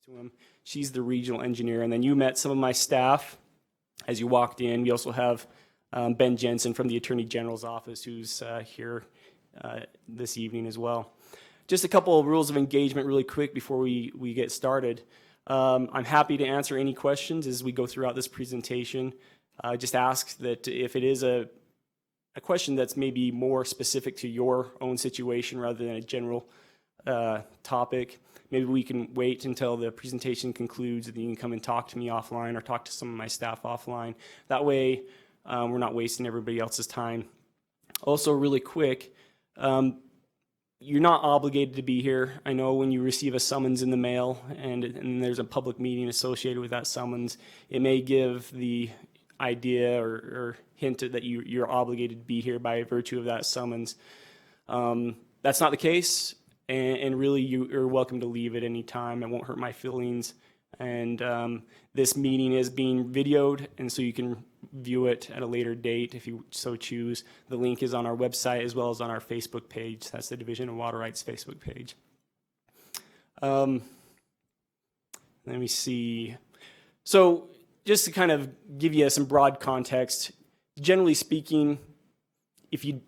to him. She's the regional engineer. And then you met some of my staff as you walked in. We also have Ben Jensen from the Attorney General's office, who's here this evening as well. Just a couple of rules of engagement really quick before we get started. I'm happy to answer any questions as we go throughout this presentation. Just ask that if it is a question that's maybe more specific to your own situation rather than a general topic, maybe we can wait until the presentation concludes and then you can come and talk to me offline or talk to some of my staff offline. That way we're not wasting everybody else's time. Also really quick, you're not obligated to be here. I know when you receive a summons in the mail and there's a public meeting associated with that summons, it may give the idea or hint that you're obligated to be here by virtue of that summons. That's not the case, and really you're welcome to leave at any time. It won't hurt my feelings. And this meeting is being videoed, and so you can view it at a later date if you so choose. The link is on our website as well as on our Facebook page. That's the Division of Water Rights Facebook page. Let me see. So just to kind of give you some broad context, generally speaking, if you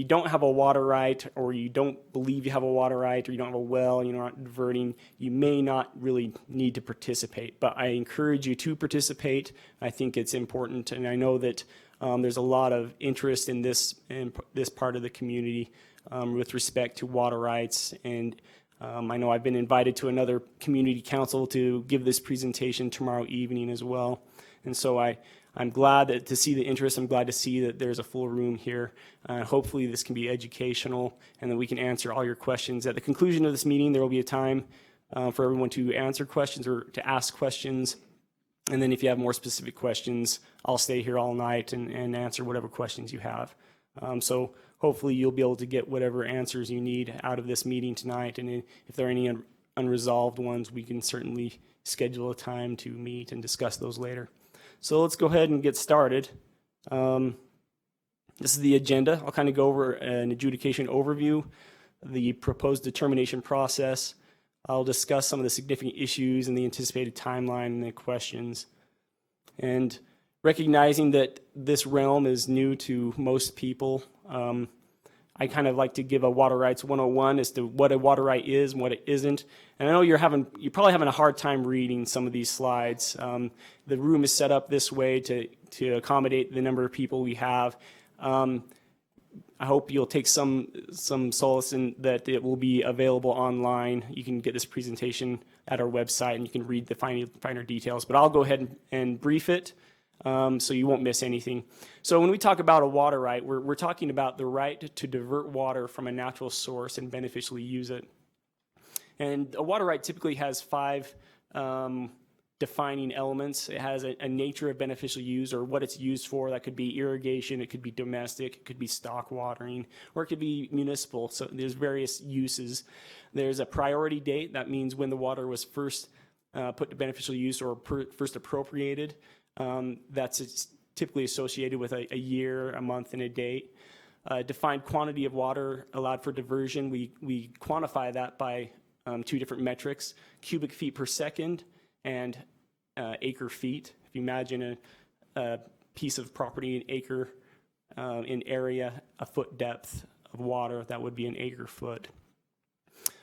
don't have a water right, or you don't believe you have a water right, or you don't have a well, and you're not diverting, you may not really need to participate. But I encourage you to participate. I think it's important, and I know that there's a lot of interest in this part of the community with respect to water rights. And I know I've been invited to another community council to give this presentation tomorrow evening as well. And so I'm glad to see the interest. I'm glad to see that there's a full room here. Hopefully this can be educational and that we can answer all your questions. At the conclusion of this meeting, there will be a time for everyone to answer questions or to ask questions. And then if you have more specific questions, I'll stay here all night and answer whatever questions you have. So hopefully you'll be able to get whatever answers you need out of this meeting tonight. And if there are any unresolved ones, we can certainly schedule a time to meet and discuss those later. So let's go ahead and get started. This is the agenda. I'll kind of go over an adjudication overview, the proposed determination process. I'll discuss some of the significant issues and the anticipated timeline and the questions. And recognizing that this realm is new to most people, I kind of like to give a water rights 101 as to what a water right is and what it isn't. And I know you're probably having a hard time reading some of these slides. The room is set up this way to accommodate the number of people we have. I hope you'll take some solace in that it will be available online. You can get this presentation at our website and you can read the finer details. But I'll go ahead and brief it. So you won't miss anything. So when we talk about a water right, we're talking about the right to divert water from a natural source and beneficially use it. And a water right typically has 5 defining elements. It has a nature of beneficial use, or what it's used for. That could be irrigation, it could be domestic, it could be stock watering, or it could be municipal. So there's various uses. There's a priority date. That means when the water was first put to beneficial use or first appropriated. That's typically associated with a year, a month, and a date. Defined quantity of water allowed for diversion. We quantify that by 2 different metrics: cubic feet per second and acre feet. If you imagine a piece of property, an acre in area, a foot depth of water, that would be an acre foot.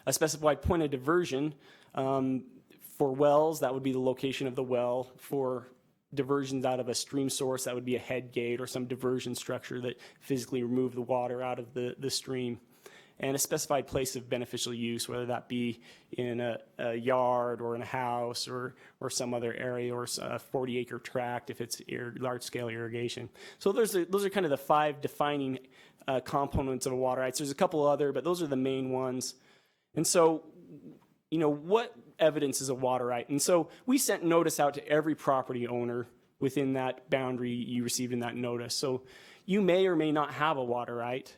A specified point of diversion for wells, that would be the location of the well. For diversions out of a stream source, that would be a head gate or some diversion structure that physically remove the water out of the stream. And a specified place of beneficial use, whether that be in a yard or in a house or some other area, or a 40-acre tract if it's large-scale irrigation. So those are kind of the 5 defining components of a water rights. There's a couple other, but those are the main ones. And so, what evidence is a water right? And so we sent notice out to every property owner within that boundary you received in that notice. So you may or may not have a water right,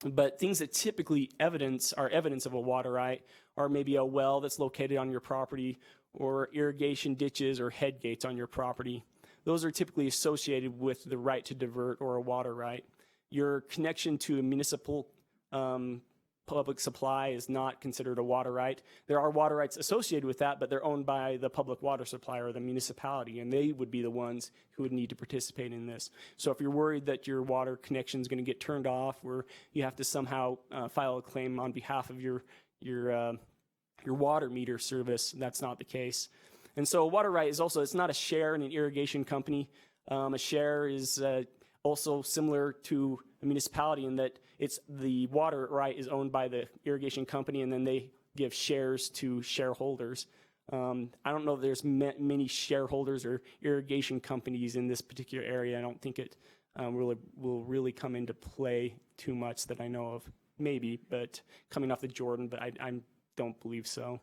but things that typically are evidence of a water right are maybe a well that's located on your property, or irrigation ditches or head gates on your property. Those are typically associated with the right to divert or a water right. Your connection to a municipal public supply is not considered a water right. There are water rights associated with that, but they're owned by the public water supplier or the municipality, and they would be the ones who would need to participate in this. So if you're worried that your water connection is going to get turned off, or you have to somehow file a claim on behalf of your water meter service, that's not the case. And so a water right is also, it's not a share in an irrigation company. A share is also similar to a municipality in that it's the water right is owned by the irrigation company, and then they give shares to shareholders. I don't know if there's many shareholders or irrigation companies in this particular area. I don't think it will really come into play too much that I know of. Maybe, but coming off the Jordan, but I don't believe so.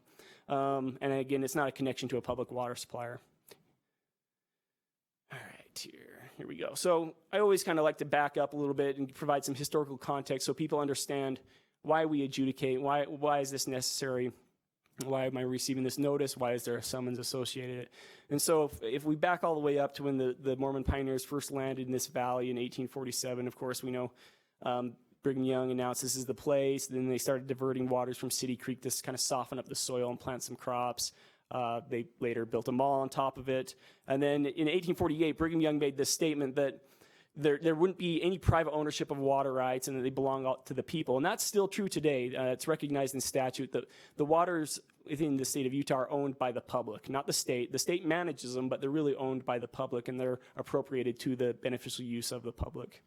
And again, it's not a connection to a public water supplier. All right, here we go. So I always kind of like to back up a little bit and provide some historical context so people understand why we adjudicate, why is this necessary, why am I receiving this notice, why is there a summons associated? And so if we back all the way up to when the Mormon pioneers first landed in this valley in 1847, of course we know Brigham Young announced this is the place. Then they started diverting waters from City Creek to kind of soften up the soil and plant some crops. They later built a mall on top of it. And then in 1848, Brigham Young made this statement that there wouldn't be any private ownership of water rights and that they belong out to the people. And that's still true today. It's recognized in statute that the waters within the state of Utah are owned by the public, not the state. The state manages them, but they're really owned by the public, and they're appropriated to the beneficial use of the public.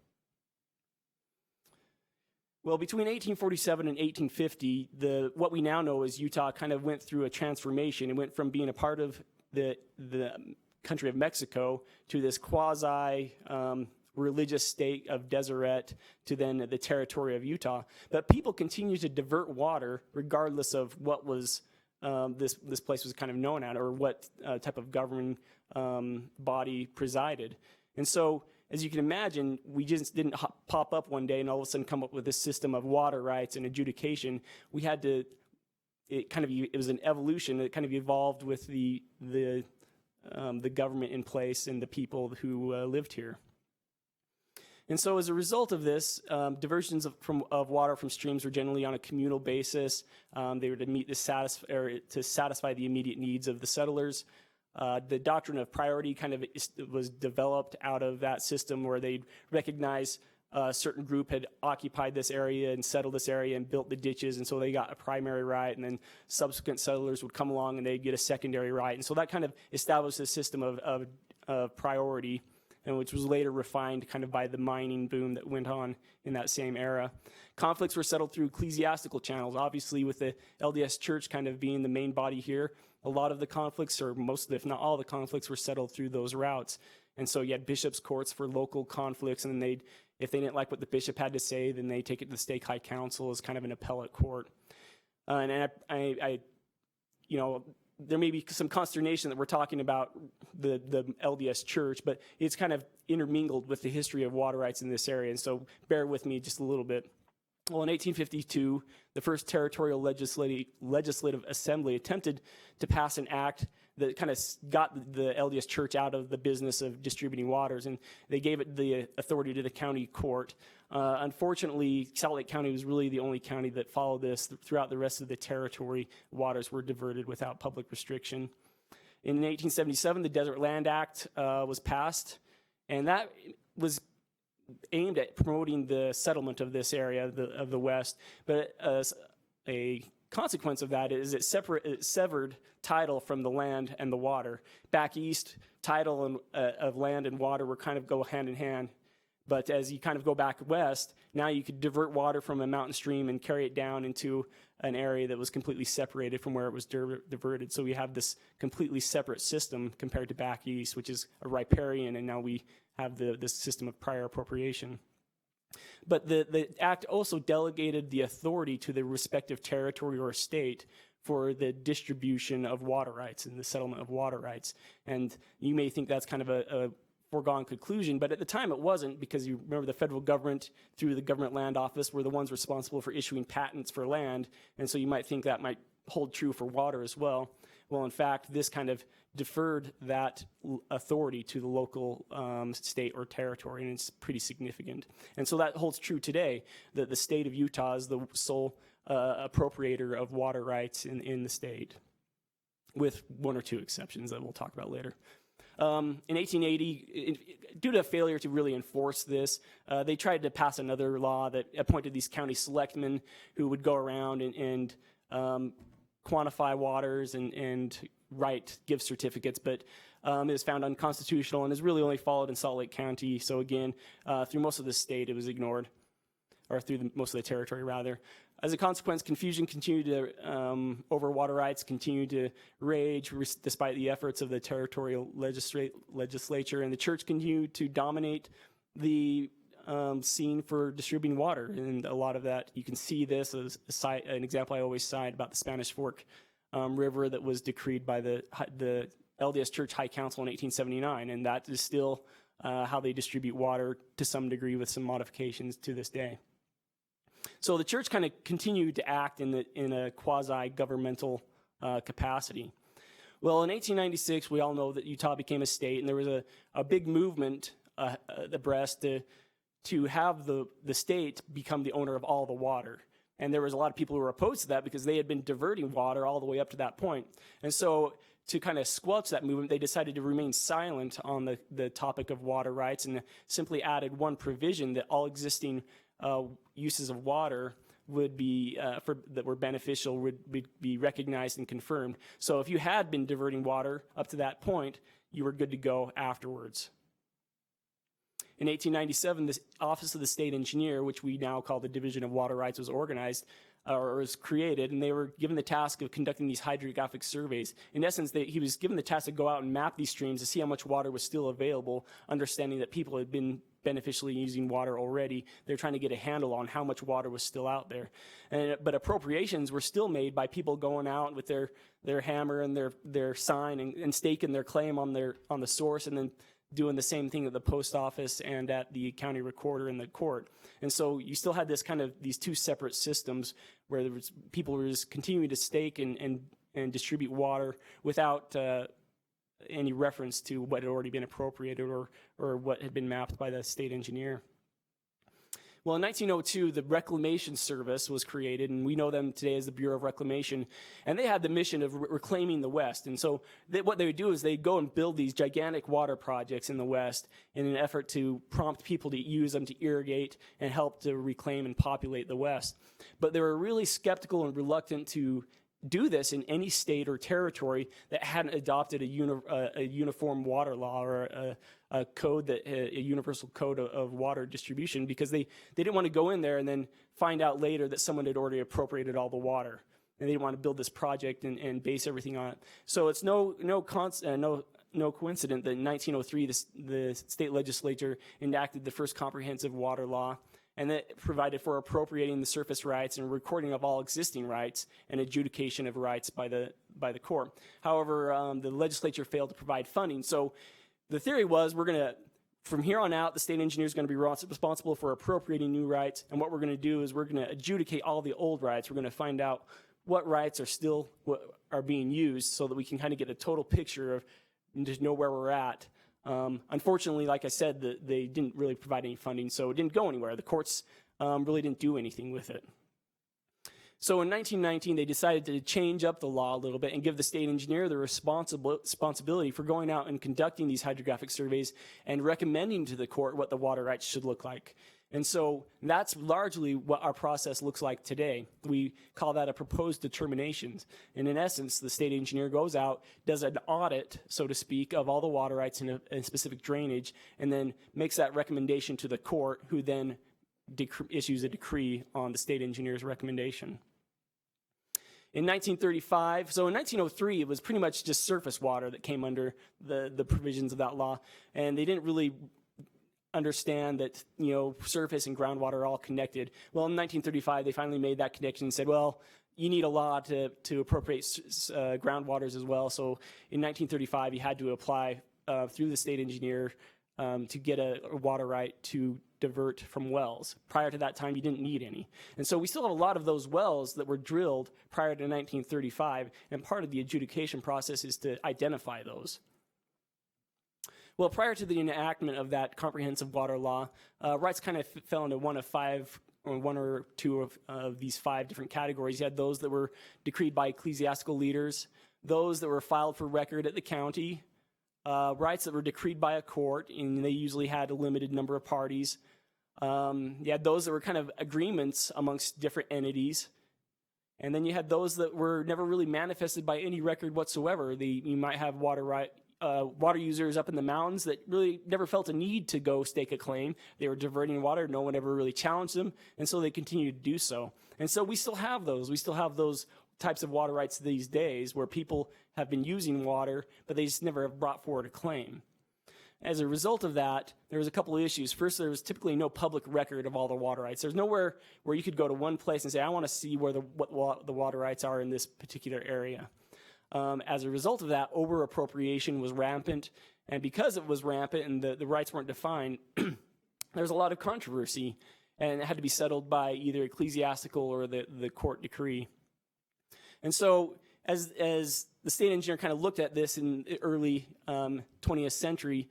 Well, between 1847 and 1850, what we now know is Utah kind of went through a transformation. It went from being a part of the country of Mexico to this quasi-religious state of Deseret to then the territory of Utah. But people continue to divert water regardless of what was this place was kind of known at, or what type of governing body presided. And so, as you can imagine, we just didn't pop up one day and all of a sudden come up with this system of water rights and adjudication. We had to, it was an evolution. It kind of evolved with the government in place and the people who lived here. And so as a result of this, diversions of water from streams were generally on a communal basis. They were to satisfy the immediate needs of the settlers. The doctrine of priority kind of was developed out of that system, where they'd recognize a certain group had occupied this area and settled this area and built the ditches, and so they got a primary right, and then subsequent settlers would come along and they'd get a secondary right. And so that kind of established a system of priority, and which was later refined kind of by the mining boom that went on in that same era. Conflicts were settled through ecclesiastical channels, obviously with the LDS Church kind of being the main body here. A lot of the conflicts, or most, if not all the conflicts, were settled through those routes. And so you had bishops' courts for local conflicts, and then if they didn't like what the bishop had to say, then they take it to the stake high council as kind of an appellate court. And there may be some consternation that we're talking about the LDS Church, but it's kind of intermingled with the history of water rights in this area, and so bear with me just a little bit. Well, in 1852, the first territorial legislative assembly attempted to pass an act that kind of got the LDS Church out of the business of distributing waters, and they gave it the authority to the county court. Unfortunately, Salt Lake County was really the only county that followed this. Throughout the rest of the territory, waters were diverted without public restriction. In 1877, the Desert Land Act was passed, and that was aimed at promoting the settlement of this area of the West. But a consequence of that is it severed title from the land and the water. Back east, title of land and water were kind of go hand in hand. But as you kind of go back west, now you could divert water from a mountain stream and carry it down into an area that was completely separated from where it was diverted. So we have this completely separate system compared to back east, which is a riparian, and now we have this system of prior appropriation. But the act also delegated the authority to the respective territory or state for the distribution of water rights and the settlement of water rights. And you may think that's kind of a foregone conclusion, but at the time it wasn't, because you remember the federal government through the Government Land Office were the ones responsible for issuing patents for land, and so you might think that might hold true for water as well. Well, in fact, this kind of deferred that authority to the local state or territory, and it's pretty significant. And so that holds true today, that the state of Utah is the sole appropriator of water rights in the state, with one or two exceptions that we'll talk about later. In 1880, due to a failure to really enforce this, they tried to pass another law that appointed these county selectmen who would go around and quantify waters and write gift certificates, but it was found unconstitutional and is really only followed in Salt Lake County. So again, through most of the state, it was ignored, or through most of the territory, rather. As a consequence, confusion continued to, over water rights continued to rage despite the efforts of the territorial legislature, and the church continued to dominate the scene for distributing water. And a lot of that, you can see this as an example I always cite about the Spanish Fork River that was decreed by the LDS Church High Council in 1879, and that is still how they distribute water to some degree with some modifications to this day. So the church kind of continued to act in a quasi-governmental capacity. Well, in 1896, we all know that Utah became a state, and there was a big movement abreast to have the state become the owner of all the water. And there was a lot of people who were opposed to that because they had been diverting water all the way up to that point. And so to kind of squelch that movement, they decided to remain silent on the topic of water rights and simply added one provision that all existing uses of water would be that were beneficial would be recognized and confirmed. So if you had been diverting water up to that point, you were good to go afterwards. In 1897, the Office of the State Engineer, which we now call the Division of Water Rights, was organized or was created, and they were given the task of conducting these hydrographic surveys. In essence, he was given the task to go out and map these streams to see how much water was still available, understanding that people had been beneficially using water already. They're trying to get a handle on how much water was still out there. But appropriations were still made by people going out with their hammer and their sign and staking their claim on the source, and then doing the same thing at the post office and at the county recorder in the court. And so you still had these two separate systems where there was people were just continuing to stake and distribute water without any reference to what had already been appropriated or what had been mapped by the state engineer. Well, in 1902, the Reclamation Service was created, and we know them today as the Bureau of Reclamation, and they had the mission of reclaiming the West. And so what they would do is they'd go and build these gigantic water projects in the West in an effort to prompt people to use them to irrigate and help to reclaim and populate the West. But they were really skeptical and reluctant to do this in any state or territory that hadn't adopted a uniform water law or a code, a universal code of water distribution, because they didn't want to go in there and then find out later that someone had already appropriated all the water, and they didn't want to build this project and base everything on it. So it's no coincidence that in 1903 the state legislature enacted the first comprehensive water law, and that provided for appropriating the surface rights and recording of all existing rights and adjudication of rights by the court. However, the legislature failed to provide funding. So the theory was from here on out, the state engineer is going to be responsible for appropriating new rights, and what we're going to do is we're going to adjudicate all the old rights. We're going to find out what rights are being used so that we can kind of get a total picture of and just know where we're at. Unfortunately, like I said, they didn't really provide any funding, so it didn't go anywhere. The courts really didn't do anything with it. So in 1919, they decided to change up the law a little bit and give the state engineer the responsibility for going out and conducting these hydrographic surveys and recommending to the court what the water rights should look like. And so that's largely what our process looks like today. We call that a proposed determination. And in essence, the state engineer goes out, does an audit, so to speak, of all the water rights in a specific drainage, and then makes that recommendation to the court, who then issues a decree on the state engineer's recommendation. In 1935, so in 1903, it was pretty much just surface water that came under the provisions of that law, and they didn't really understand that, surface and groundwater are all connected. Well, in 1935, they finally made that connection and said, well, you need a law to appropriate groundwaters as well. So in 1935, you had to apply through the state engineer to get a water right to divert from wells. Prior to that time, you didn't need any. And so we still have a lot of those wells that were drilled prior to 1935, and part of the adjudication process is to identify those. Well, prior to the enactment of that comprehensive water law, rights kind of fell into one or two of these 5 different categories. You had those that were decreed by ecclesiastical leaders, those that were filed for record at the county, rights that were decreed by a court, and they usually had a limited number of parties. You had those that were kind of agreements amongst different entities. And then you had those that were never really manifested by any record whatsoever. You might have water users up in the mountains that really never felt a need to go stake a claim. They were diverting water. No one ever really challenged them, and so they continued to do so. And so we still have those. We still have those types of water rights these days where people have been using water, but they just never have brought forward a claim. As a result of that, there was a couple of issues. First, there was typically no public record of all the water rights. There's nowhere where you could go to one place and say, I want to see where what the water rights are in this particular area. As a result of that, over-appropriation was rampant, and because it was rampant and the rights weren't defined, there was a lot of controversy, and it had to be settled by either ecclesiastical or the court decree. And so as the state engineer kind of looked at this in the early 20th century,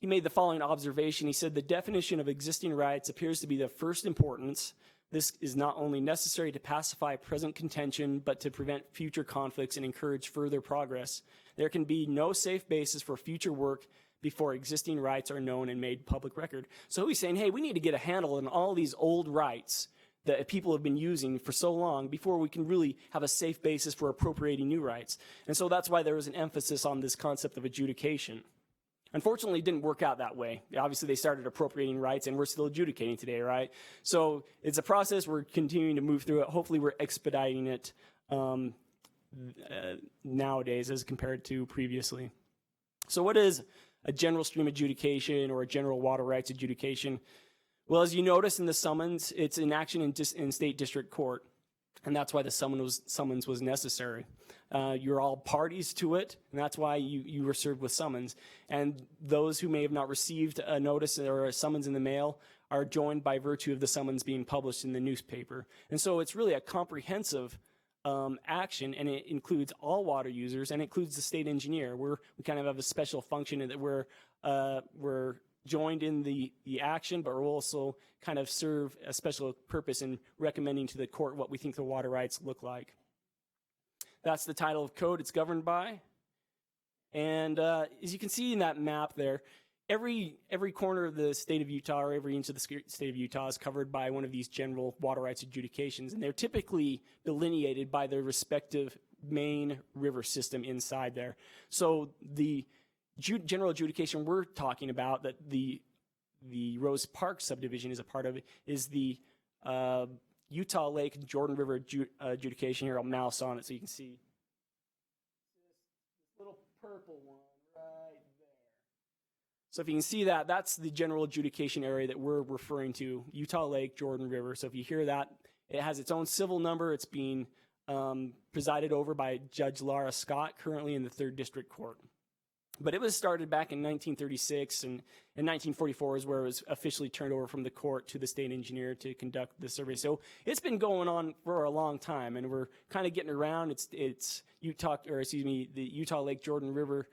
he made the following observation. He said, the definition of existing rights appears to be of first importance. This is not only necessary to pacify present contention, but to prevent future conflicts and encourage further progress. There can be no safe basis for future work before existing rights are known and made public record. So he's saying, hey, we need to get a handle on all these old rights that people have been using for so long before we can really have a safe basis for appropriating new rights. And so that's why there was an emphasis on this concept of adjudication. Unfortunately, it didn't work out that way. Obviously, they started appropriating rights, and we're still adjudicating today, right? So it's a process. We're continuing to move through it. Hopefully, we're expediting it nowadays as compared to previously. So what is a general stream adjudication or a general water rights adjudication? Well, as you notice in the summons, it's an action in state district court, and that's why the summons was necessary. You're all parties to it, and that's why you were served with summons. And those who may have not received a notice or a summons in the mail are joined by virtue of the summons being published in the newspaper. And so it's really a comprehensive action, and it includes all water users, and it includes the state engineer. We kind of have a special function in that we're joined in the action, but we'll also kind of serve a special purpose in recommending to the court what we think the water rights look like. That's the title of code it's governed by. And as you can see in that map there, every corner of the state of Utah or every inch of the state of Utah is covered by one of these general water rights adjudications, and they're typically delineated by their respective main river system inside there. So the general adjudication we're talking about that the Rose Park subdivision is a part of is the Utah Lake and Jordan River adjudication. Here I'll mouse on it so you can see this little purple one right there. So if you can see that, that's the general adjudication area that we're referring to, Utah Lake, Jordan River. So if you hear that, it has its own civil number. It's being presided over by Judge Laura Scott, currently in the Third District Court. But it was started back in 1936, and in 1944 is where it was officially turned over from the court to the state engineer to conduct the survey. So it's been going on for a long time, and we're kind of getting around. The Utah Lake Jordan River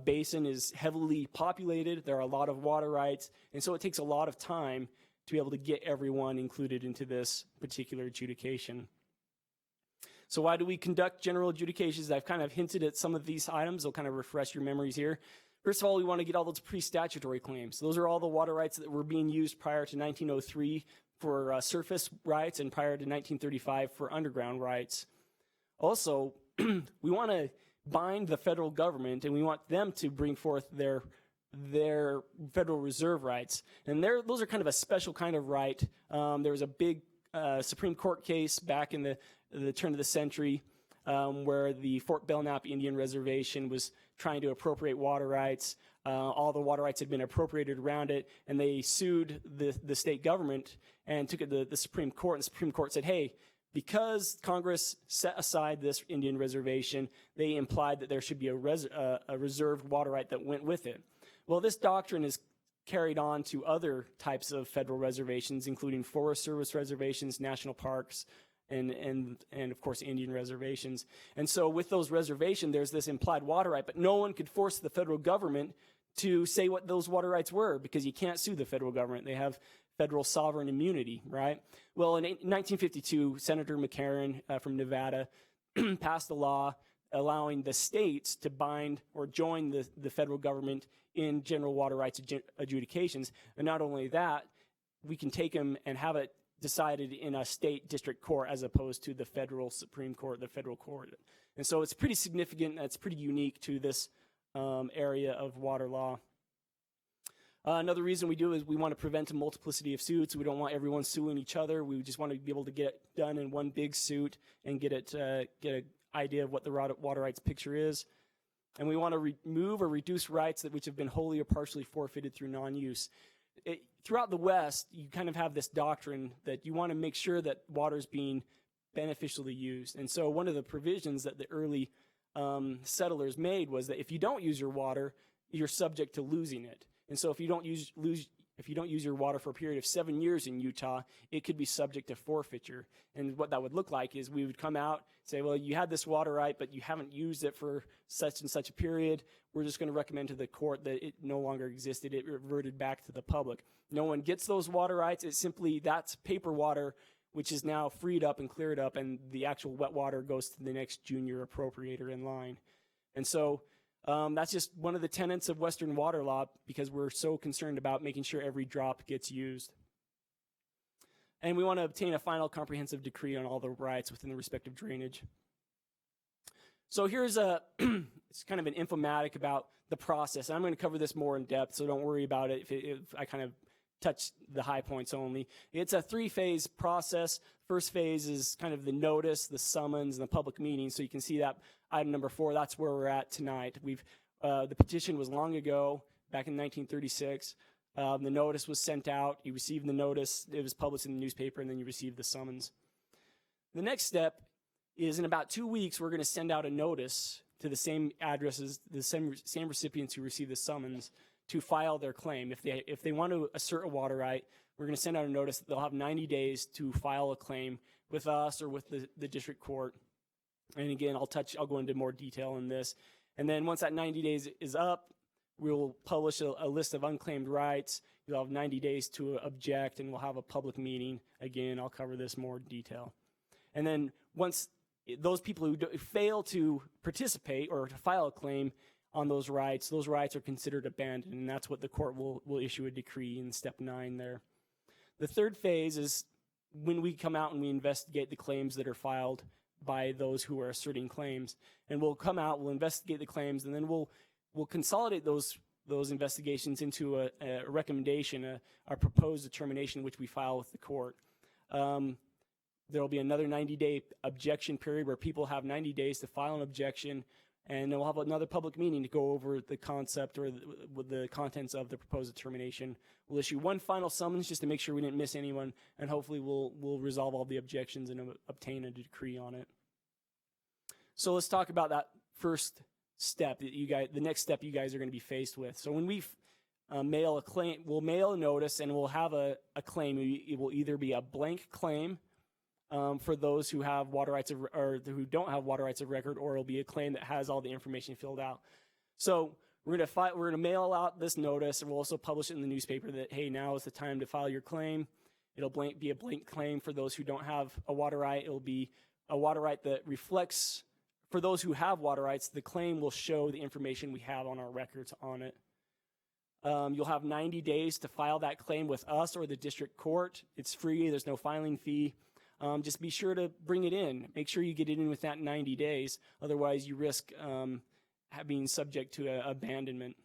basin is heavily populated. There are a lot of water rights, and so it takes a lot of time to be able to get everyone included into this particular adjudication. So why do we conduct general adjudications? I've kind of hinted at some of these items. They'll kind of refresh your memories here. First of all, we want to get all those pre-statutory claims. Those are all the water rights that were being used prior to 1903 for surface rights and prior to 1935 for underground rights. Also, we want to bind the federal government, and we want them to bring forth their Federal Reserve rights. And those are kind of a special kind of right. There was a big Supreme Court case back in the turn of the century where the Fort Belknap Indian Reservation was trying to appropriate water rights. All the water rights had been appropriated around it, and they sued the state government and took it to the Supreme Court. And the Supreme Court said, hey, because Congress set aside this Indian reservation, they implied that there should be a reserved water right that went with it. Well, this doctrine is carried on to other types of federal reservations, including Forest Service reservations, national parks, and of course Indian reservations. And so with those reservations, there's this implied water right, but no one could force the federal government to say what those water rights were, because you can't sue the federal government. They have federal sovereign immunity, right? Well, in 1952, Senator McCarran from Nevada passed a law allowing the states to bind or join the federal government in general water rights adjudications. And not only that, we can take them and have it decided in a state district court as opposed to the federal Supreme Court, the federal court. And so it's pretty significant. It's pretty unique to this area of water law. Another reason we do is we want to prevent a multiplicity of suits. We don't want everyone suing each other. We just want to be able to get it done in one big suit and get an idea of what the water rights picture is. And we want to remove or reduce rights which have been wholly or partially forfeited through non-use. Throughout the West, you kind of have this doctrine that you want to make sure that water is being beneficially used. And so one of the provisions that the early settlers made was that if you don't use your water, you're subject to losing it. And so if you don't use your water for a period of 7 years in Utah, it could be subject to forfeiture. And what that would look like is we would come out, say, well, you had this water right, but you haven't used it for such and such a period. We're just going to recommend to the court that it no longer existed. It reverted back to the public. No one gets those water rights. It's simply, that's paper water, which is now freed up and cleared up, and the actual wet water goes to the next junior appropriator in line. And so that's just one of the tenets of Western water law, because we're so concerned about making sure every drop gets used. And we want to obtain a final comprehensive decree on all the rights within the respective drainage. So here's it's kind of an infomatic about the process. I'm going to cover this more in depth, so don't worry about it if I kind of touch the high points only. It's a 3-phase process. First phase is kind of the notice, the summons, and the public meeting. So you can see that item number 4, that's where we're at tonight. The petition was long ago, back in 1936. The notice was sent out. You received the notice. It was published in the newspaper, and then you received the summons. The next step is in about 2 weeks, we're going to send out a notice to the same addresses, the same recipients who received the summons, to file their claim. If they want to assert a water right, we're going to send out a notice that they'll have 90 days to file a claim with us or with the district court. And again, I'll go into more detail in this. And then once that 90 days is up, we'll publish a list of unclaimed rights. You'll have 90 days to object, and we'll have a public meeting. Again, I'll cover this more in detail. And then once those people who fail to participate or to file a claim on those rights are considered abandoned, and that's what the court will issue a decree in step 9 there. The third phase is when we come out and we investigate the claims that are filed by those who are asserting claims. And we'll come out, we'll investigate the claims, and then we'll consolidate those investigations into a recommendation, a proposed determination, which we file with the court. There'll be another 90-day objection period where people have 90 days to file an objection, and then we'll have another public meeting to go over the concept or the contents of the proposed determination. We'll issue one final summons just to make sure we didn't miss anyone, and hopefully we'll resolve all the objections and obtain a decree on it. So let's talk about that first step the next step you guys are going to be faced with. So when we mail a claim, we'll mail a notice, and we'll have a claim. It will either be a blank claim for those who have water rights or who don't have water rights of record, or it'll be a claim that has all the information filled out. So we're going to mail out this notice, and we'll also publish it in the newspaper that, hey, now is the time to file your claim. It'll be a blank claim for those who don't have a water right. It'll be a water right that reflects, for those who have water rights, the claim will show the information we have on our records on it. You'll have 90 days to file that claim with us or the district court. It's free. There's no filing fee. Just be sure to bring it in. Make sure you get it in with that 90 days. Otherwise, you risk being subject to abandonment.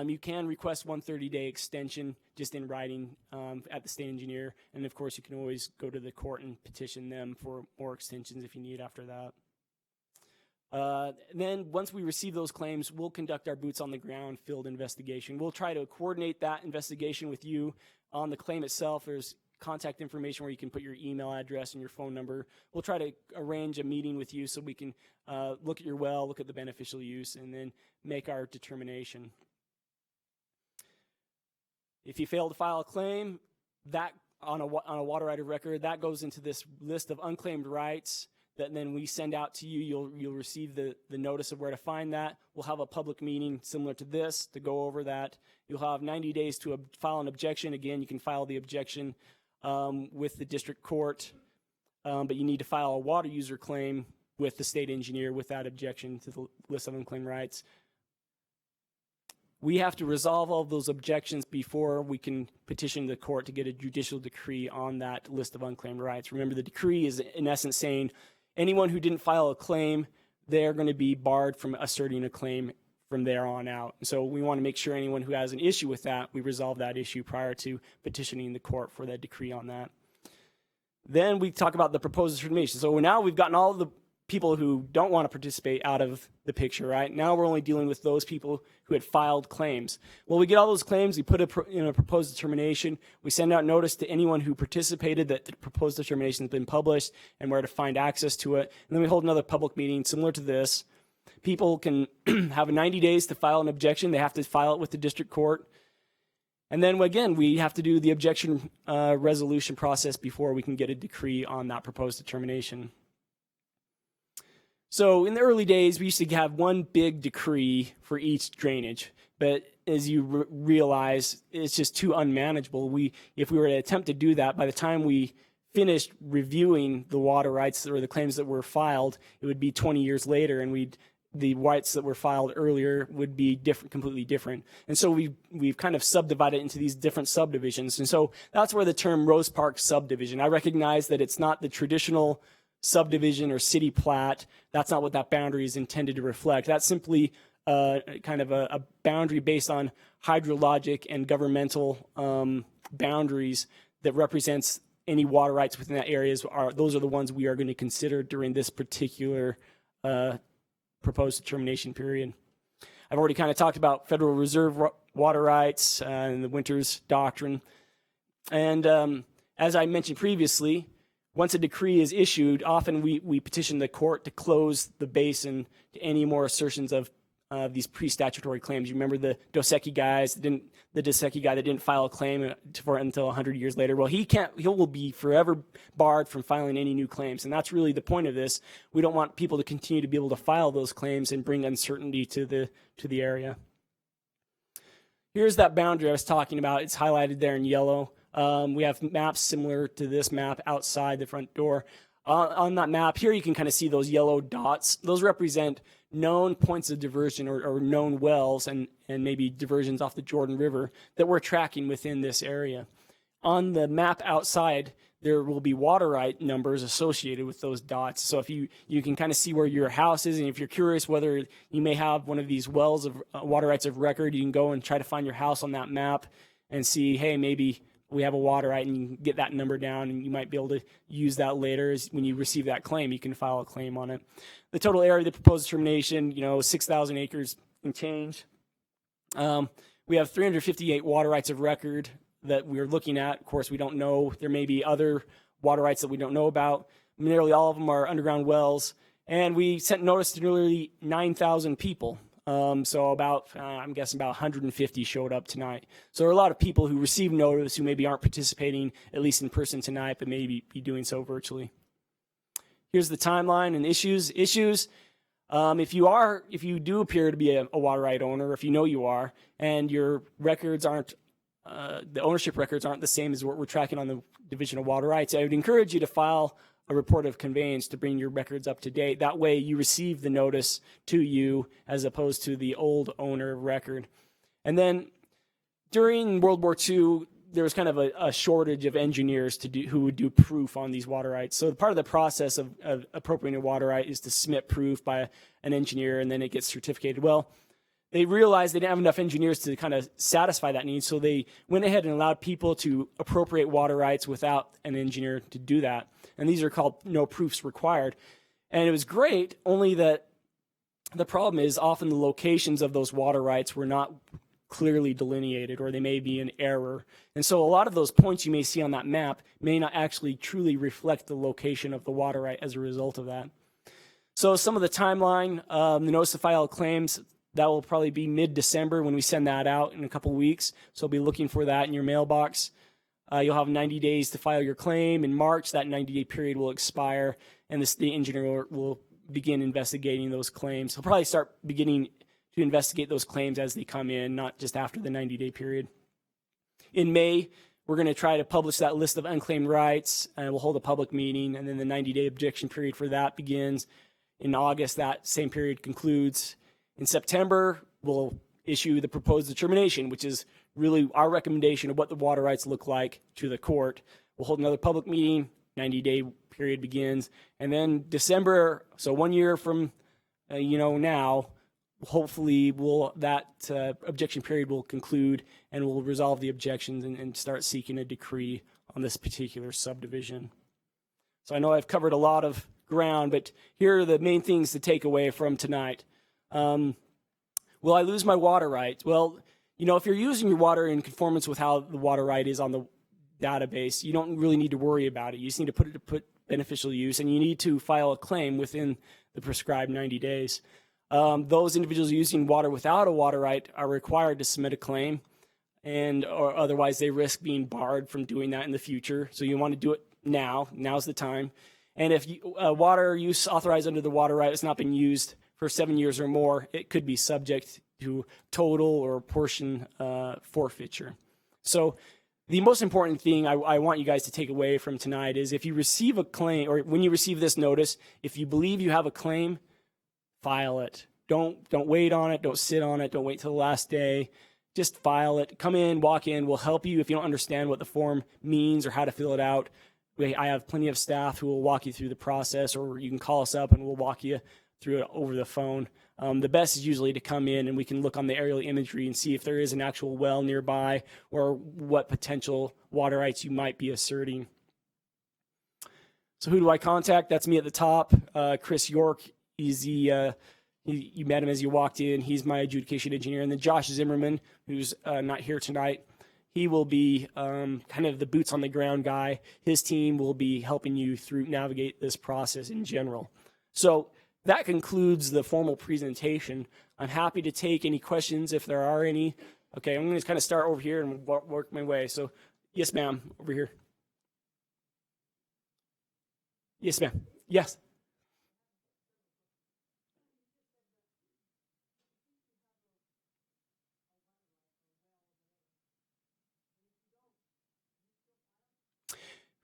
You can request one 30-day extension just in writing at the state engineer. And, of course, you can always go to the court and petition them for more extensions if you need after that. Then once we receive those claims, we'll conduct our boots on the ground field investigation. We'll try to coordinate that investigation with you on the claim itself. There's contact information where you can put your email address and your phone number. We'll try to arrange a meeting with you so we can look at your well, look at the beneficial use, and then make our determination. If you fail to file a claim, that on a water right of record, that goes into this list of unclaimed rights that then we send out to you. You'll receive the notice of where to find that. We'll have a public meeting similar to this to go over that. You'll have 90 days to file an objection. Again, you can file the objection with the district court, but you need to file a water user claim with the state engineer with that objection to the list of unclaimed rights. We have to resolve all of those objections before we can petition the court to get a judicial decree on that list of unclaimed rights. Remember, the decree is in essence saying anyone who didn't file a claim, they're going to be barred from asserting a claim from there on out. So we want to make sure anyone who has an issue with that, we resolve that issue prior to petitioning the court for that decree on that. Then we talk about the proposed determination. So now we've gotten all of the people who don't want to participate out of the picture, right? Now we're only dealing with those people who had filed claims. Well, we get all those claims, we put in a proposed determination, we send out notice to anyone who participated that the proposed determination has been published and where to find access to it. And then we hold another public meeting similar to this. People can have 90 days to file an objection. They have to file it with the district court. And then again, we have to do the objection resolution process before we can get a decree on that proposed determination. So in the early days, we used to have one big decree for each drainage, but as you realize, it's just too unmanageable. If we were to attempt to do that, by the time we finished reviewing the water rights or the claims that were filed, it would be 20 years later, and the rights that were filed earlier would be completely different. And so we've kind of subdivided into these different subdivisions. And so that's where the term Rose Park subdivision. I recognize that it's not the traditional subdivision or city plat. That's not what that boundary is intended to reflect. That's simply kind of a boundary based on hydrologic and governmental boundaries that represents any water rights within that area. Those are the ones we are going to consider during this particular proposed determination period. I've already kind of talked about Federal Reserve water rights and the Winters Doctrine. And as I mentioned previously, once a decree is issued, often we petition the court to close the basin to any more assertions of these pre-statutory claims. You remember the Dosecki guys, the Dosecki guy that didn't file a claim for it until 100 years later. Well, he will be forever barred from filing any new claims, and that's really the point of this. We don't want people to continue to be able to file those claims and bring uncertainty to the area. Here's that boundary I was talking about. It's highlighted there in yellow. We have maps similar to this map outside the front door. On that map here, you can kind of see those yellow dots. Those represent known points of diversion or known wells and maybe diversions off the Jordan River that we're tracking within this area. On the map outside, there will be water right numbers associated with those dots. So if you can kind of see where your house is, and if you're curious whether you may have one of these wells of water rights of record, you can go and try to find your house on that map and see, hey, maybe we have a water right, and you can get that number down, and you might be able to use that later. When you receive that claim, you can file a claim on it. The total area of the proposed determination, 6,000 acres and change. We have 358 water rights of record that we're looking at. Of course, we don't know. There may be other water rights that we don't know about. Nearly all of them are underground wells. And we sent notice to nearly 9,000 people. So I'm guessing about 150 showed up tonight. So there are a lot of people who received notice who maybe aren't participating, at least in person tonight, but maybe be doing so virtually. Here's the timeline and issues. If you do appear to be a water right owner, if you know you are, and your records aren't, the ownership records aren't the same as what we're tracking on the Division of Water Rights, I would encourage you to file a report of conveyance to bring your records up to date. That way you receive the notice to you as opposed to the old owner of record. And then during World War II, there was kind of a shortage of engineers who would do proof on these water rights. So part of the process of appropriating a water right is to submit proof by an engineer, and then it gets certificated. Well, they realized they didn't have enough engineers to kind of satisfy that need, so they went ahead and allowed people to appropriate water rights without an engineer to do that. And these are called no proofs required. And it was great, only that the problem is often the locations of those water rights were not clearly delineated, or they may be in error. And so a lot of those points you may see on that map may not actually truly reflect the location of the water right as a result of that. So some of the timeline, the notice to file claims, that will probably be mid-December when we send that out in a couple weeks. So be looking for that in your mailbox. You'll have 90 days to file your claim. In March, that 90-day period will expire, and the engineer will begin investigating those claims. He'll probably start beginning to investigate those claims as they come in, not just after the 90-day period. In May, we're going to try to publish that list of unclaimed rights, and we'll hold a public meeting, and then the 90-day objection period for that begins. In August, that same period concludes. In September, we'll issue the proposed determination, which is really our recommendation of what the water rights look like to the court. We'll hold another public meeting, 90-day period begins, and then December, so 1 year from now, hopefully that objection period will conclude, and we'll resolve the objections and start seeking a decree on this particular subdivision. So I know I've covered a lot of ground, but here are the main things to take away from tonight. Will I lose my water rights? Well, if you're using your water in conformance with how the water right is on the database, you don't really need to worry about it. You just need to put it to beneficial use, and you need to file a claim within the prescribed 90 days. Those individuals using water without a water right are required to submit a claim, or otherwise they risk being barred from doing that in the future. So you want to do it now. Now's the time. And if water use authorized under the water right has not been used for 7 years or more, it could be subject to total or portion forfeiture. So the most important thing I want you guys to take away from tonight is if you receive a claim, or when you receive this notice, if you believe you have a claim, file it. Don't wait on it. Don't sit on it. Don't wait till the last day. Just file it. Come in, walk in. We'll help you if you don't understand what the form means or how to fill it out. I have plenty of staff who will walk you through the process, or you can call us up and we'll walk you through it over the phone. The best is usually to come in and we can look on the aerial imagery and see if there is an actual well nearby or what potential water rights you might be asserting. So who do I contact? That's me at the top. Chris York, he's you met him as you walked in. He's my adjudication engineer. And then Josh Zimmerman, who's not here tonight, he will be kind of the boots on the ground guy. His team will be helping you through navigate this process in general. So that concludes the formal presentation. I'm happy to take any questions if there are any. Okay, I'm going to kind of start over here and work my way. So, yes, ma'am, over here. Yes, ma'am. Yes.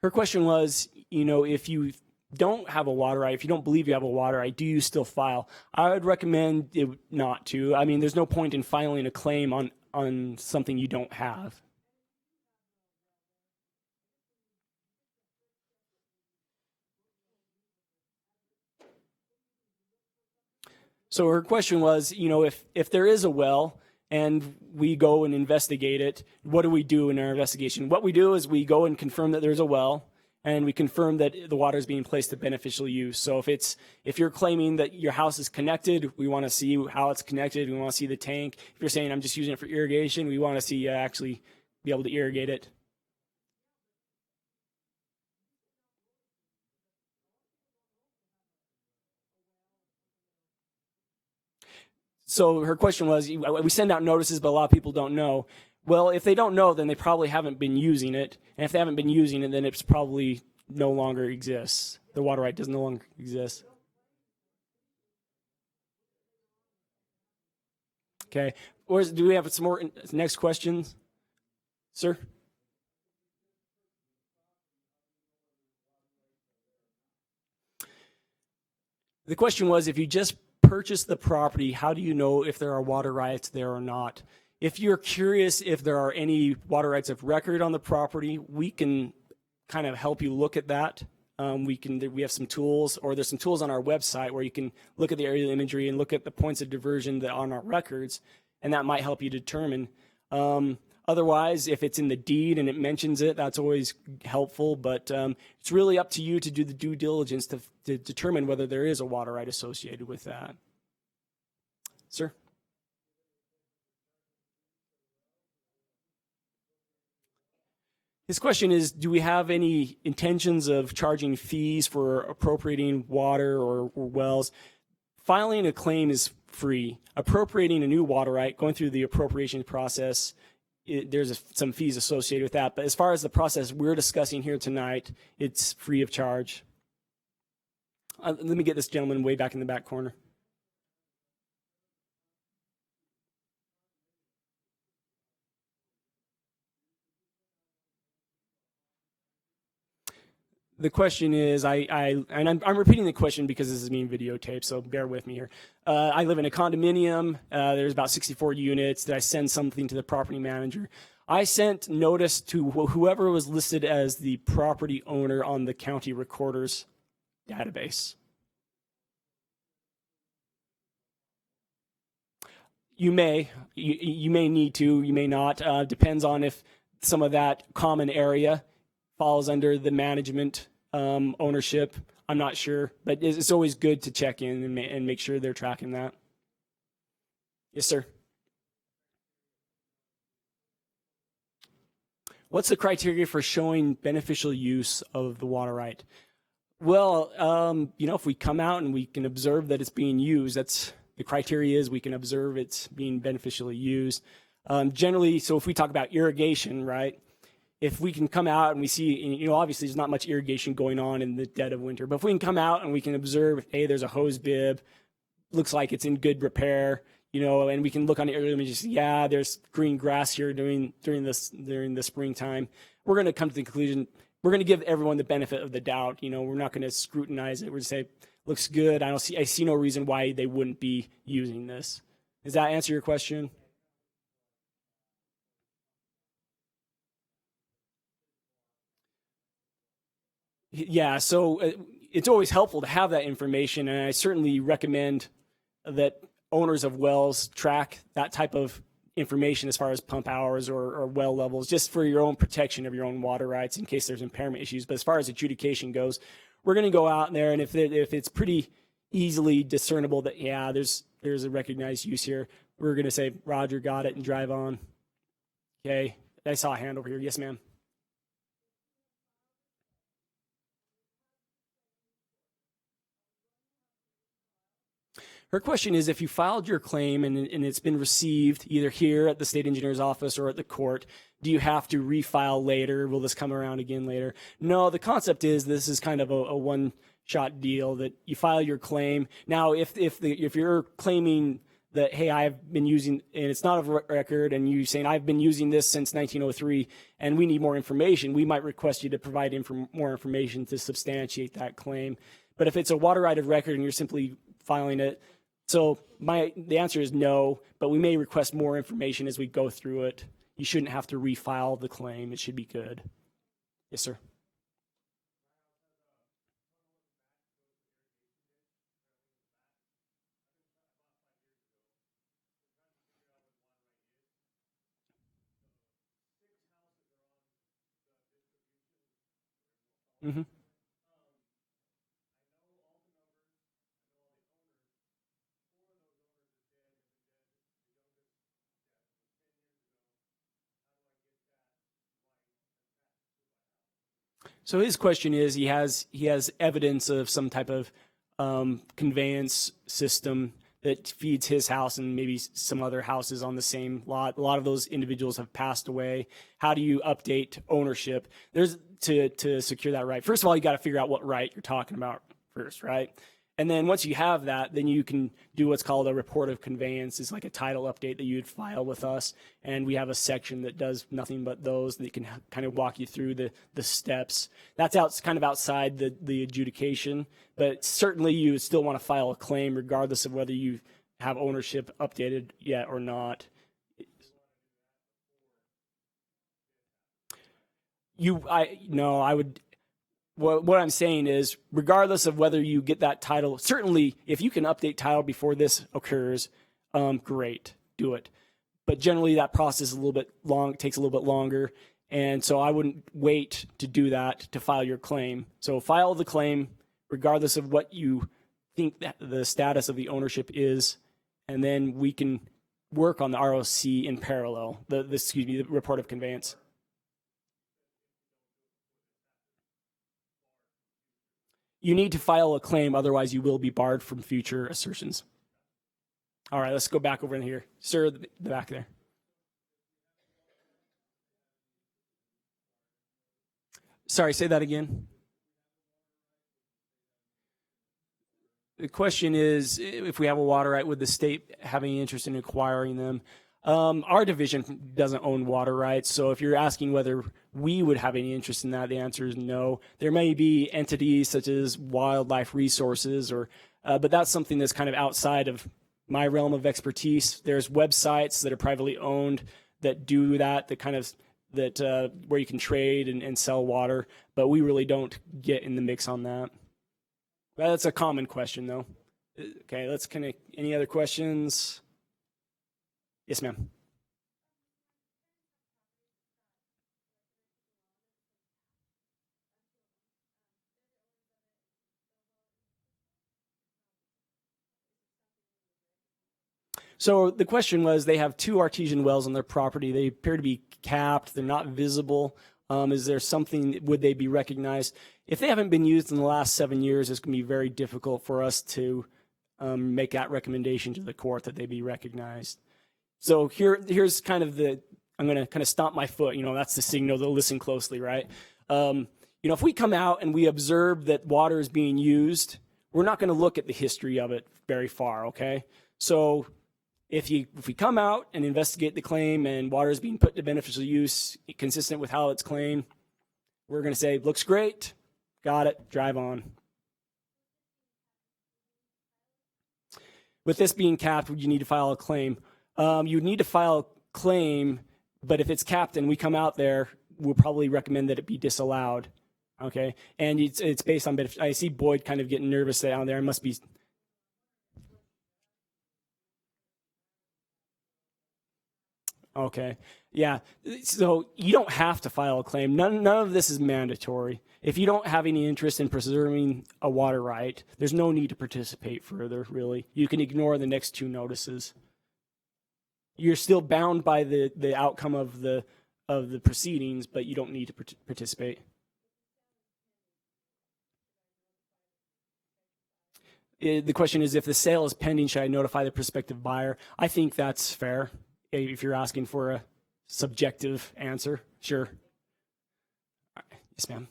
Her question was, if you don't have a water right, if you don't believe you have a water right, do you still file? I would recommend it not to. I mean, there's no point in filing a claim on something you don't have. So her question was, if there is a well and we go and investigate it, what do we do in our investigation? What we do is we go and confirm that there's a well, and we confirm that the water is being placed to beneficial use. So if you're claiming that your house is connected, we want to see how it's connected. We want to see the tank. If you're saying I'm just using it for irrigation, we want to see you actually be able to irrigate it. So her question was, we send out notices, but a lot of people don't know. Well, if they don't know, then they probably haven't been using it. And if they haven't been using it, then it's probably no longer exists. The water right does no longer exist. Okay. Do we have some more next questions? Sir? The question was, if you just purchase the property, how do you know if there are water rights there or not? If you're curious if there are any water rights of record on the property, we can kind of help you look at that. We have some tools, or there's some tools on our website where you can look at the aerial imagery and look at the points of diversion that are on our records, and that might help you determine. Otherwise, if it's in the deed and it mentions it, that's always helpful, but it's really up to you to do the due diligence to determine whether there is a water right associated with that. Sir? His question is, do we have any intentions of charging fees for appropriating water or wells? Filing a claim is free. Appropriating a new water right, going through the appropriation process, there's some fees associated with that. But as far as the process we're discussing here tonight, it's free of charge. Let me get this gentleman way back in the back corner. The question is, I'm repeating the question because this is being videotaped, so bear with me here. I live in a condominium. There's about 64 units. Did I send something to the property manager? I sent notice to whoever was listed as the property owner on the county recorder's database. You may need to, you may not. Depends on if some of that common area falls under the management ownership. I'm not sure, but it's always good to check in and make sure they're tracking that. Yes, sir. What's the criteria for showing beneficial use of the water right? Well, if we come out and we can observe that it's being used, that's the criteria is we can observe it's being beneficially used. Generally, so if we talk about irrigation, right? If we can come out and we see, obviously there's not much irrigation going on in the dead of winter, but if we can come out and we can observe, hey, there's a hose bib, looks like it's in good repair, and we can look on the aerial images, yeah, there's green grass here during the springtime. We're going to come to the conclusion, we're going to give everyone the benefit of the doubt. We're not going to scrutinize it. We're going to say, looks good. I see no reason why they wouldn't be using this. Does that answer your question? Yeah, so it's always helpful to have that information, and I certainly recommend that owners of wells track that type of information as far as pump hours or well levels, just for your own protection of your own water rights in case there's impairment issues. But as far as adjudication goes, we're going to go out there, and if it's pretty easily discernible that, yeah, there's a recognized use here, we're going to say, Roger, got it, and drive on. Okay, I saw a hand over here. Yes, ma'am. Her question is, if you filed your claim and it's been received either here at the state engineer's office or at the court, do you have to refile later? Will this come around again later? No, the concept is this is kind of a one-shot deal that you file your claim. Now, if you're claiming that, hey, I've been using, and it's not a record, and you're saying I've been using this since 1903, and we need more information, we might request you to provide more information to substantiate that claim. But if it's a water right of record and you're simply filing it, so the answer is no, but we may request more information as we go through it. You shouldn't have to refile the claim. It should be good. Yes, sir. Mm-hmm. So his question is, he has evidence of some type of conveyance system that feeds his house and maybe some other houses on the same lot. A lot of those individuals have passed away. How do you update ownership? There's to secure that right. First of all, you got to figure out what right you're talking about first, right? And then once you have that, then you can do what's called a report of conveyance. It's like a title update that you'd file with us. And we have a section that does nothing but those that can kind of walk you through the steps. That's kind of outside the adjudication, but certainly you still want to file a claim regardless of whether you have ownership updated yet or not. I would. What I'm saying is, regardless of whether you get that title, certainly if you can update title before this occurs, great, do it. But generally that process is a little bit long, takes a little bit longer. And so I wouldn't wait to do that to file your claim. So file the claim regardless of what you think that the status of the ownership is. And then we can work on the ROC in parallel, the report of conveyance. You need to file a claim, otherwise you will be barred from future assertions. All right, let's go back over in here. Sir, the back there. Sorry, say that again. The question is, if we have a water right, would the state have any interest in acquiring them? Our division doesn't own water rights, so if you're asking whether we would have any interest in that, the answer is no. There may be entities such as wildlife resources, but that's something that's kind of outside of my realm of expertise. There's websites that are privately owned that do that, where you can trade and sell water, but we really don't get in the mix on that. But that's a common question, though. Okay, let's connect. Any other questions? Yes, ma'am. So the question was, they have 2 artesian wells on their property. They appear to be capped. They're not visible. Is there something, would they be recognized? If they haven't been used in the last 7 years, it's going to be very difficult for us to make that recommendation to the court that they be recognized. So here's kind of I'm going to kind of stomp my foot. That's the signal to listen closely, right? If we come out and we observe that water is being used, we're not going to look at the history of it very far, okay? So if we come out and investigate the claim and water is being put to beneficial use consistent with how it's claimed, we're going to say, looks great, got it, drive on. With this being capped, you need to file a claim. You need to file a claim, but if it's capped and we come out there, we'll probably recommend that it be disallowed, okay? And it's based on benefit. I see Boyd kind of getting nervous down there. It must be... Okay, yeah, so you don't have to file a claim. None of this is mandatory. If you don't have any interest in preserving a water right, there's no need to participate further, really. You can ignore the next 2 notices. You're still bound by the outcome of the proceedings, but you don't need to participate. The question is, if the sale is pending, should I notify the prospective buyer? I think that's fair. If you're asking for a subjective answer, sure. All right. Yes, ma'am.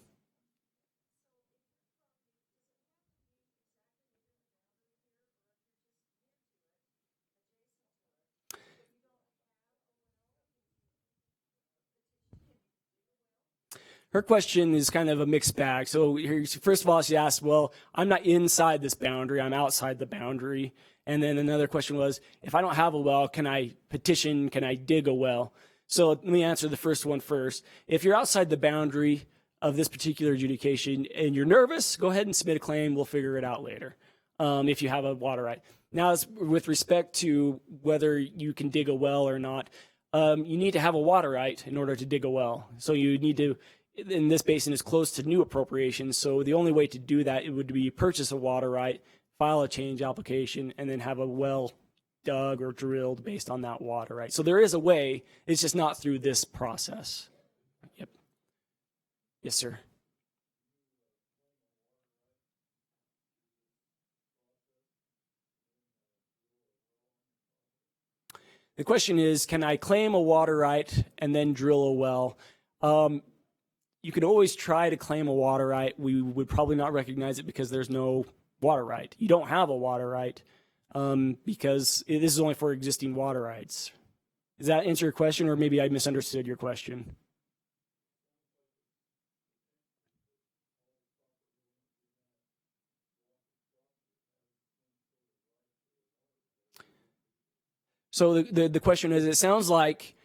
Her question is kind of a mixed bag. So first of all, she asked, well, I'm not inside this boundary, I'm outside the boundary. And then another question was, if I don't have a well, can I petition, can I dig a well? So let me answer the first one first. If you're outside the boundary of this particular adjudication and you're nervous, go ahead and submit a claim. We'll figure it out later if you have a water right. Now, with respect to whether you can dig a well or not, you need to have a water right in order to dig a well. So you need to, in this basin, is close to new appropriations. So the only way to do that, it would be purchase a water right, file a change application, and then have a well dug or drilled based on that water right. So there is a way, it's just not through this process. Yep. Yes, sir. The question is, can I claim a water right and then drill a well? You can always try to claim a water right. We would probably not recognize it because there's no water right. You don't have a water right because this is only for existing water rights. Does that answer your question, or maybe I misunderstood your question? So the question is, it sounds like,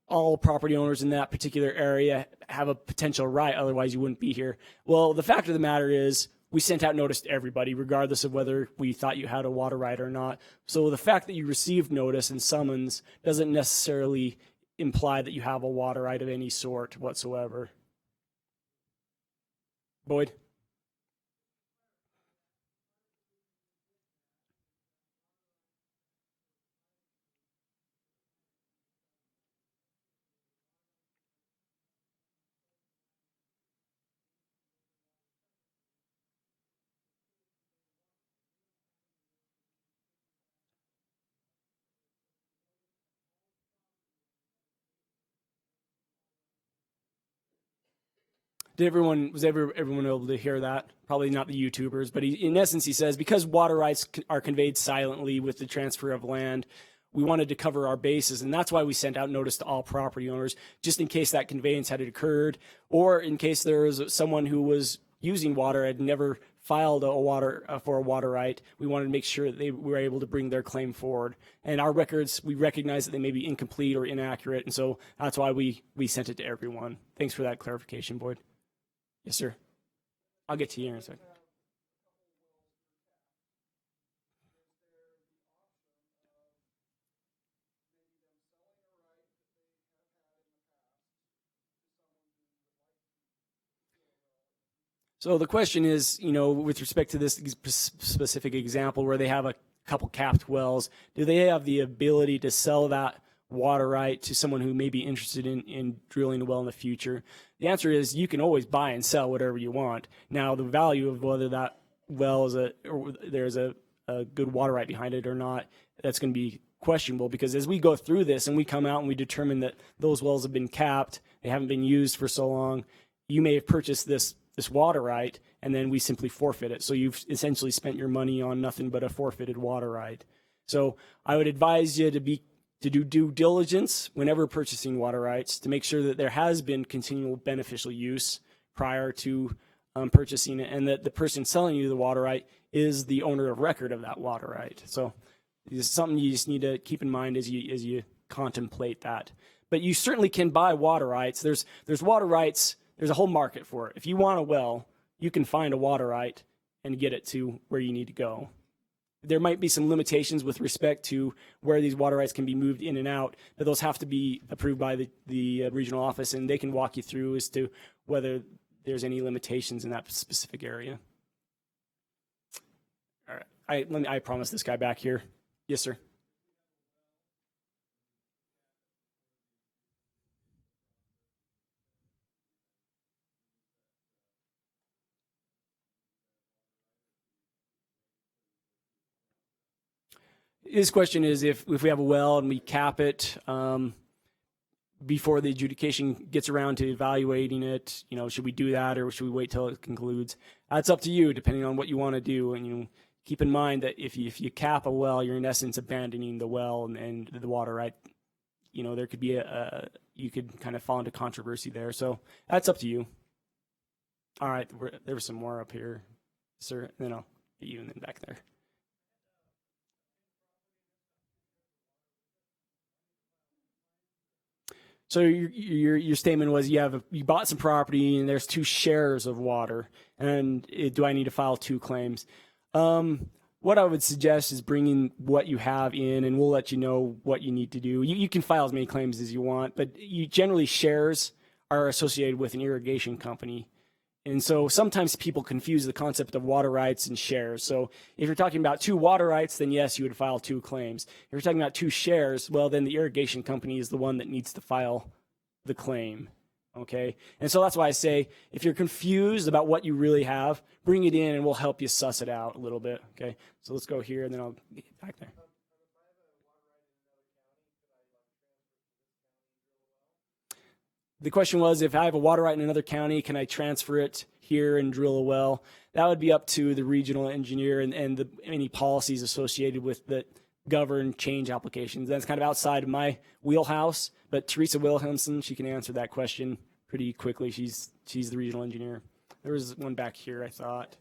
all property owners in that particular area have a potential right, otherwise you wouldn't be here. Well, the fact of the matter is, we sent out notice to everybody, regardless of whether we thought you had a water right or not. So the fact that you received notice and summons doesn't necessarily imply that you have a water right of any sort whatsoever. Boyd? Was everyone able to hear that? Probably not the YouTubers, but in essence, he says, because water rights are conveyed silently with the transfer of land, we wanted to cover our bases, and that's why we sent out notice to all property owners, just in case that conveyance had occurred, or in case there was someone who was using water had never filed for a water right. We wanted to make sure that they were able to bring their claim forward. And our records, we recognize that they may be incomplete or inaccurate, and so that's why we sent it to everyone. Thanks for that clarification, Boyd. Yes, sir. I'll get to you in a second. So the question is, with respect to this specific example where they have a couple capped wells, do they have the ability to sell that water right to someone who may be interested in drilling a well in the future? The answer is you can always buy and sell whatever you want. Now, the value of whether that well is there's a good water right behind it or not, that's going to be questionable, because as we go through this and we come out and we determine that those wells have been capped, they haven't been used for so long, you may have purchased this water right, and then we simply forfeit it. So you've essentially spent your money on nothing but a forfeited water right. So I would advise you to do due diligence whenever purchasing water rights to make sure that there has been continual beneficial use prior to purchasing it, and that the person selling you the water right is the owner of record of that water right. So it's something you just need to keep in mind as you contemplate that. But you certainly can buy water rights. There's water rights. There's a whole market for it. If you want a well, you can find a water right and get it to where you need to go. There might be some limitations with respect to where these water rights can be moved in and out, but those have to be approved by the regional office, and they can walk you through as to whether there's any limitations in that specific area. All right, I promise this guy back here. Yes, sir. His question is if we have a well and we cap it before the adjudication gets around to evaluating it, should we do that or should we wait till it concludes? That's up to you, depending on what you want to do. And keep in mind that if you cap a well, you're in essence abandoning the well and the water right. There could be you could kind of fall into controversy there. So that's up to you. All right, there was some more up here, sir. And then I'll get you and then back there. So your statement was you bought some property and there's 2 shares of water, and do I need to file 2 claims? What I would suggest is bringing what you have in, and we'll let you know what you need to do. You can file as many claims as you want, but generally shares are associated with an irrigation company. And so sometimes people confuse the concept of water rights and shares. So if you're talking about 2 water rights, then yes, you would file 2 claims. If you're talking about 2 shares, well, then the irrigation company is the one that needs to file the claim. Okay? And so that's why I say, if you're confused about what you really have, bring it in and we'll help you suss it out a little bit. Okay? So let's go here and then I'll get back there. The question was, if I have a water right in another county, can I transfer it here and drill a well? That would be up to the regional engineer and any policies associated with that govern change applications. That's kind of outside of my wheelhouse, but Teresa Wilhelmsen, she can answer that question pretty quickly. She's the regional engineer. There was one back here, I thought.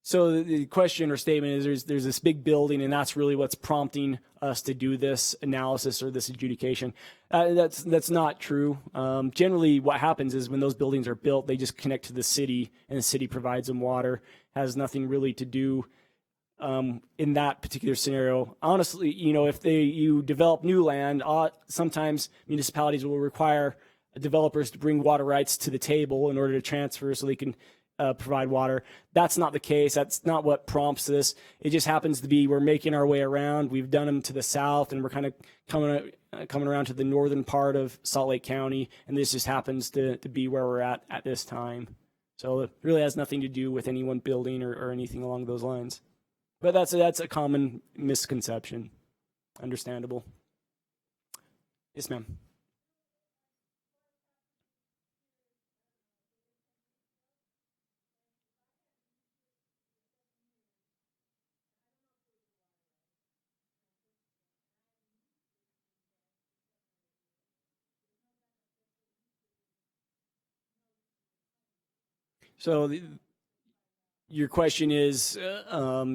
So the question or statement is there's this big building, and that's really what's prompting us to do this analysis or this adjudication. That's not true. Generally, what happens is when those buildings are built, they just connect to the city, and the city provides them water. Has nothing really to do in that particular scenario. Honestly, if you develop new land, sometimes municipalities will require developers to bring water rights to the table in order to transfer so they can provide water. That's not the case. That's not what prompts this. It just happens to be we're making our way around. We've done them to the south, and we're kind of coming around to the northern part of Salt Lake County, and this just happens to be where we're at this time. So it really has nothing to do with any one building or anything along those lines. But that's a common misconception. Understandable. Yes, ma'am. So your question is,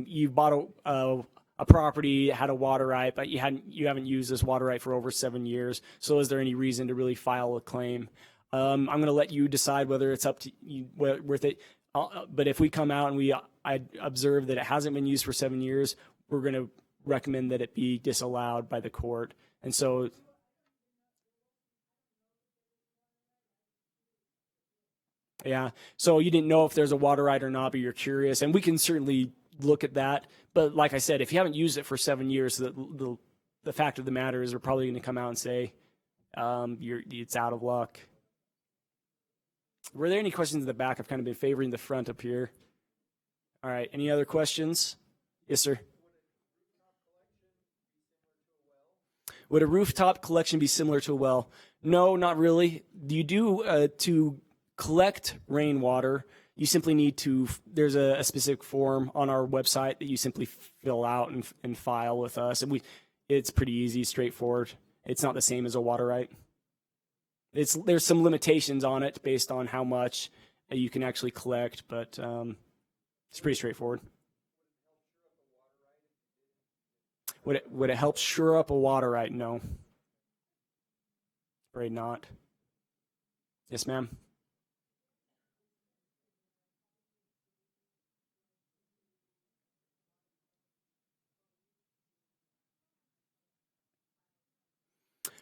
you bought a property, had a water right, but you haven't used this water right for over 7 years. So is there any reason to really file a claim? I'm going to let you decide whether it's up to you, worth it. But if we come out and I observe that it hasn't been used for 7 years, we're going to recommend that it be disallowed by the court. And so, yeah. So you didn't know if there's a water right or not, but you're curious, and we can certainly look at that. But like I said, if you haven't used it for 7 years, the fact of the matter is we're probably going to come out and say it's out of luck. Were there any questions in the back? I've kind of been favoring the front up here. All right. Any other questions? Yes, sir. Would a rooftop collection be similar to a well? No, not really. You do to collect rainwater. You simply need to. There's a specific form on our website that you simply fill out and file with us, and it's pretty easy, straightforward. It's not the same as a water right. There's some limitations on it based on how much you can actually collect, but it's pretty straightforward. Would it help shore up a water right? No. Afraid not. Yes, ma'am.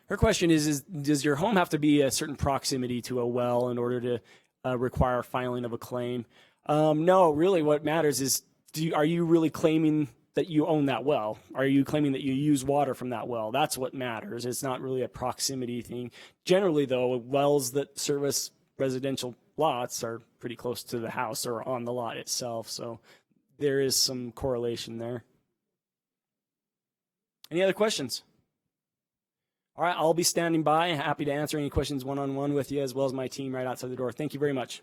Her question is does your home have to be a certain proximity to a well in order to require filing of a claim? No, really what matters is are you really claiming that you own that well? Are you claiming that you use water from that well? That's what matters. It's not really a proximity thing. Generally, though, wells that service residential lots are pretty close to the house or on the lot itself. So there is some correlation there. Any other questions? All right, I'll be standing by, happy to answer any questions one-on-one with you, as well as my team right outside the door. Thank you very much.